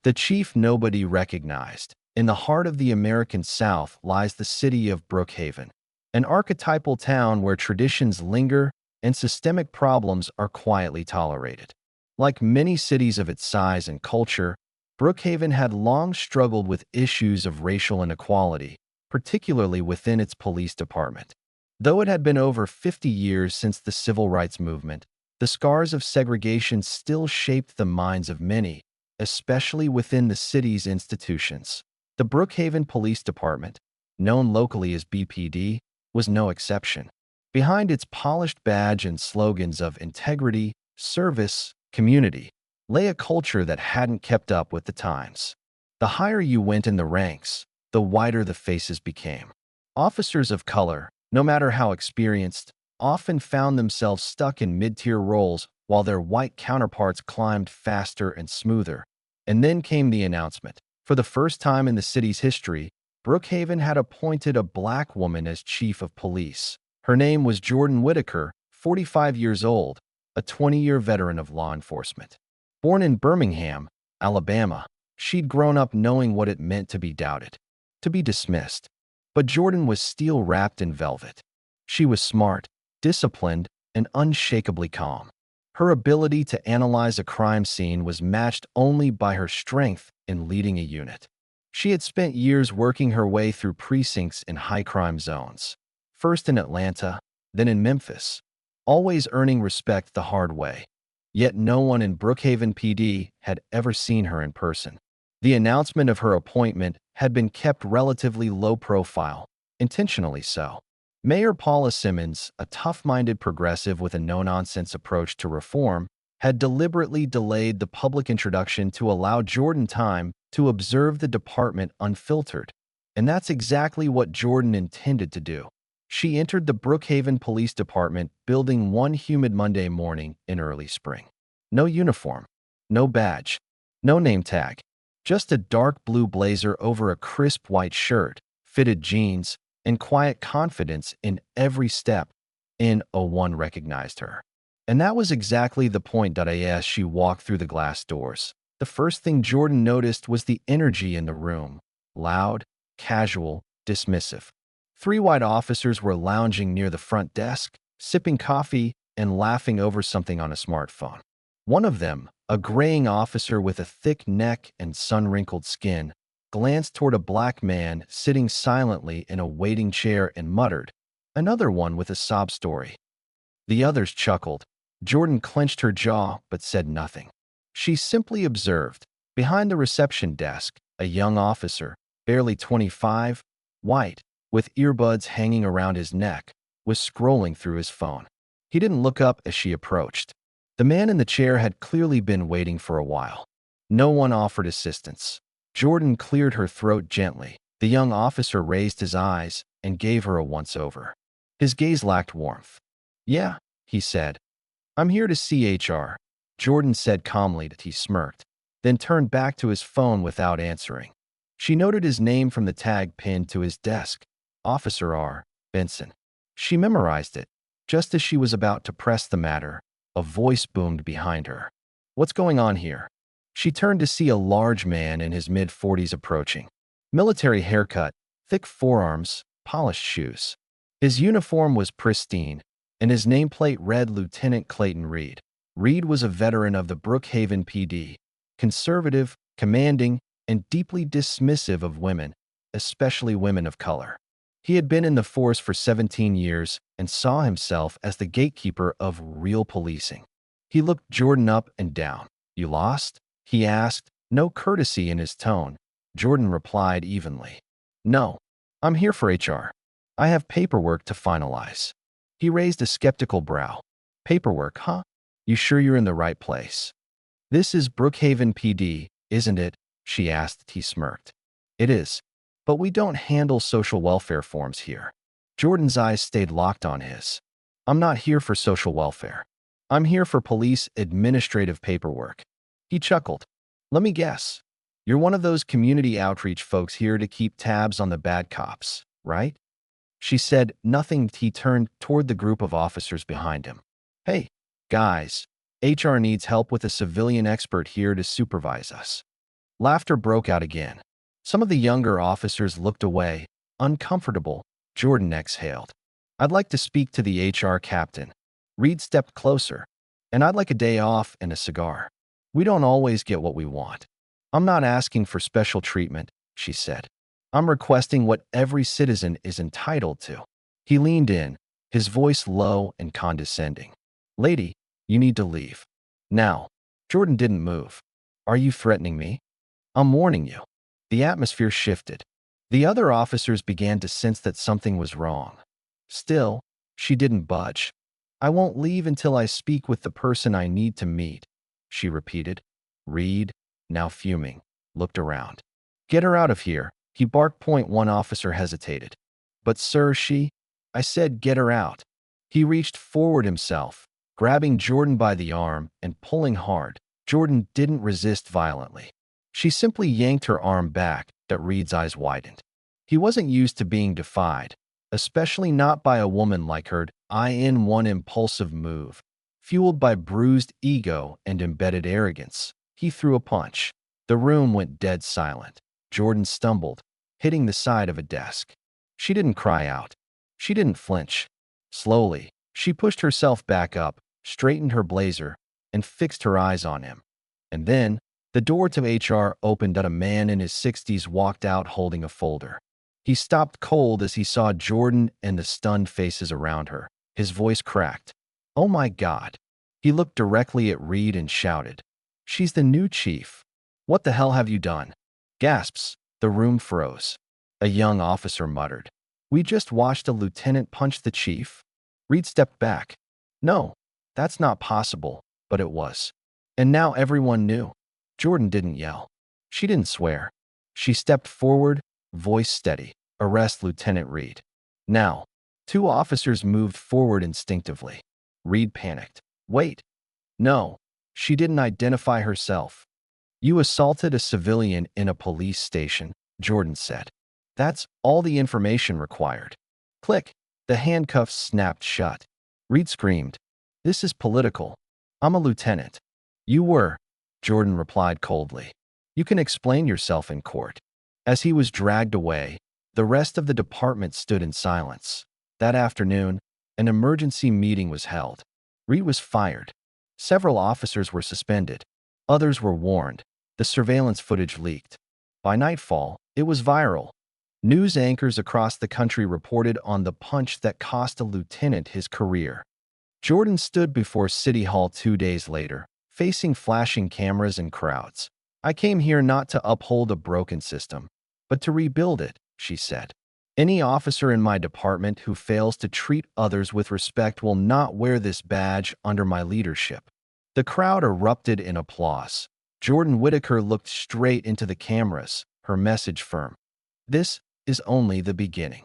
The chief nobody recognized. In the heart of the American South lies the city of Brookhaven, an archetypal town where traditions linger and systemic problems are quietly tolerated. Like many cities of its size and culture, Brookhaven had long struggled with issues of racial inequality, particularly within its police department. Though it had been over 50 years since the civil rights movement, the scars of segregation still shaped the minds of many, especially within the city's institutions. The Brookhaven Police Department, known locally as BPD, was no exception. Behind its polished badge and slogans of integrity, service, community, lay a culture that hadn't kept up with the times. The higher you went in the ranks, the wider the faces became. Officers of color, no matter how experienced, often found themselves stuck in mid-tier roles while their white counterparts climbed faster and smoother. And then came the announcement. For the first time in the city's history, Brookhaven had appointed a black woman as chief of police. Her name was Jordan Whitaker, 45 years old, a 20-year veteran of law enforcement. Born in Birmingham, Alabama, she'd grown up knowing what it meant to be doubted, to be dismissed. But Jordan was steel-wrapped in velvet. She was smart, disciplined, and unshakably calm. Her ability to analyze a crime scene was matched only by her strength in leading a unit. She had spent years working her way through precincts in high-crime zones, first in Atlanta, then in Memphis, always earning respect the hard way. Yet no one in Brookhaven PD had ever seen her in person. The announcement of her appointment had been kept relatively low profile, intentionally so. Mayor Paula Simmons, a tough-minded progressive with a no-nonsense approach to reform, had deliberately delayed the public introduction to allow Jordan time to observe the department unfiltered. And that's exactly what Jordan intended to do. She entered the Brookhaven Police Department building one humid Monday morning in early spring. No uniform, no badge, no name tag, just a dark blue blazer over a crisp white shirt, fitted jeans, and quiet confidence in every step. One recognized her. And that was exactly the point. As she walked through the glass doors, the first thing Jordan noticed was the energy in the room. Loud, casual, dismissive. 3 white officers were lounging near the front desk, sipping coffee and laughing over something on a smartphone. One of them, a graying officer with a thick neck and sun-wrinkled skin, glanced toward a black man sitting silently in a waiting chair and muttered, "Another one with a sob story." The others chuckled. Jordan clenched her jaw but said nothing. She simply observed. Behind the reception desk, a young officer, barely 25, white, with earbuds hanging around his neck, was scrolling through his phone. He didn't look up as she approached. The man in the chair had clearly been waiting for a while. No one offered assistance. Jordan cleared her throat gently. The young officer raised his eyes and gave her a once-over. His gaze lacked warmth. "Yeah," he said. "I'm here to see HR." Jordan said calmly that he smirked, then turned back to his phone without answering. She noted his name from the tag pinned to his desk, Officer R. Benson. She memorized it. Just as she was about to press the matter, a voice boomed behind her. "What's going on here?" She turned to see a large man in his mid-40s approaching. Military haircut, thick forearms, polished shoes. His uniform was pristine, and his nameplate read Lieutenant Clayton Reed. Reed was a veteran of the Brookhaven PD, conservative, commanding, and deeply dismissive of women, especially women of color. He had been in the force for 17 years and saw himself as the gatekeeper of real policing. He looked Jordan up and down. "You lost?" he asked, no courtesy in his tone. Jordan replied evenly, "No, I'm here for HR. I have paperwork to finalize." He raised a skeptical brow. "Paperwork, huh? You sure you're in the right place?" "This is Brookhaven PD, isn't it?" she asked. He smirked. "It is, but we don't handle social welfare forms here." Jordan's eyes stayed locked on his. "I'm not here for social welfare. I'm here for police administrative paperwork." He chuckled. "Let me guess. You're one of those community outreach folks here to keep tabs on the bad cops, right?" She said nothing. He turned toward the group of officers behind him. "Hey, guys, HR needs help with a civilian expert here to supervise us." Laughter broke out again. Some of the younger officers looked away, uncomfortable. Jordan exhaled. I'd like to speak to the HR captain. Reed stepped closer. And I'd like a day off and a cigar. We don't always get what we want. I'm not asking for special treatment, she said. I'm requesting what every citizen is entitled to. He leaned in, his voice low and condescending. Lady, you need to leave. Now. Jordan didn't move. Are you threatening me? I'm warning you. The atmosphere shifted. The other officers began to sense that something was wrong. Still, she didn't budge. I won't leave until I speak with the person I need to meet, she repeated. Reed, now fuming, looked around. Get her out of here, he barked. One officer hesitated. But sir, I said get her out. He reached forward himself, grabbing Jordan by the arm and pulling hard. Jordan didn't resist violently. She simply yanked her arm back. That Reed's eyes widened. He wasn't used to being defied, especially not by a woman like her. In one impulsive move, fueled by bruised ego and embedded arrogance, he threw a punch. The room went dead silent. Jordan stumbled, hitting the side of a desk. She didn't cry out. She didn't flinch. Slowly, she pushed herself back up, straightened her blazer, and fixed her eyes on him. And then, the door to HR opened and a man in his 60s walked out holding a folder. He stopped cold as he saw Jordan and the stunned faces around her. His voice cracked. Oh my God. He looked directly at Reed and shouted. She's the new chief. What the hell have you done? Gasps. The room froze. A young officer muttered. We just watched a lieutenant punch the chief. Reed stepped back. No, that's not possible, but it was. And now everyone knew. Jordan didn't yell. She didn't swear. She stepped forward, voice steady. Arrest Lieutenant Reed. Now. Two officers moved forward instinctively. Reed panicked. Wait. No. She didn't identify herself. You assaulted a civilian in a police station, Jordan said. That's all the information required. Click. The handcuffs snapped shut. Reed screamed. This is political. I'm a lieutenant. You were, Jordan replied coldly. You can explain yourself in court. As he was dragged away, the rest of the department stood in silence. That afternoon, an emergency meeting was held. Reed was fired. Several officers were suspended. Others were warned. The surveillance footage leaked. By nightfall, it was viral. News anchors across the country reported on the punch that cost a lieutenant his career. Jordan stood before City Hall 2 days later, facing flashing cameras and crowds. I came here not to uphold a broken system, but to rebuild it, she said. Any officer in my department who fails to treat others with respect will not wear this badge under my leadership. The crowd erupted in applause. Jordan Whitaker looked straight into the cameras, her message firm. This is only the beginning.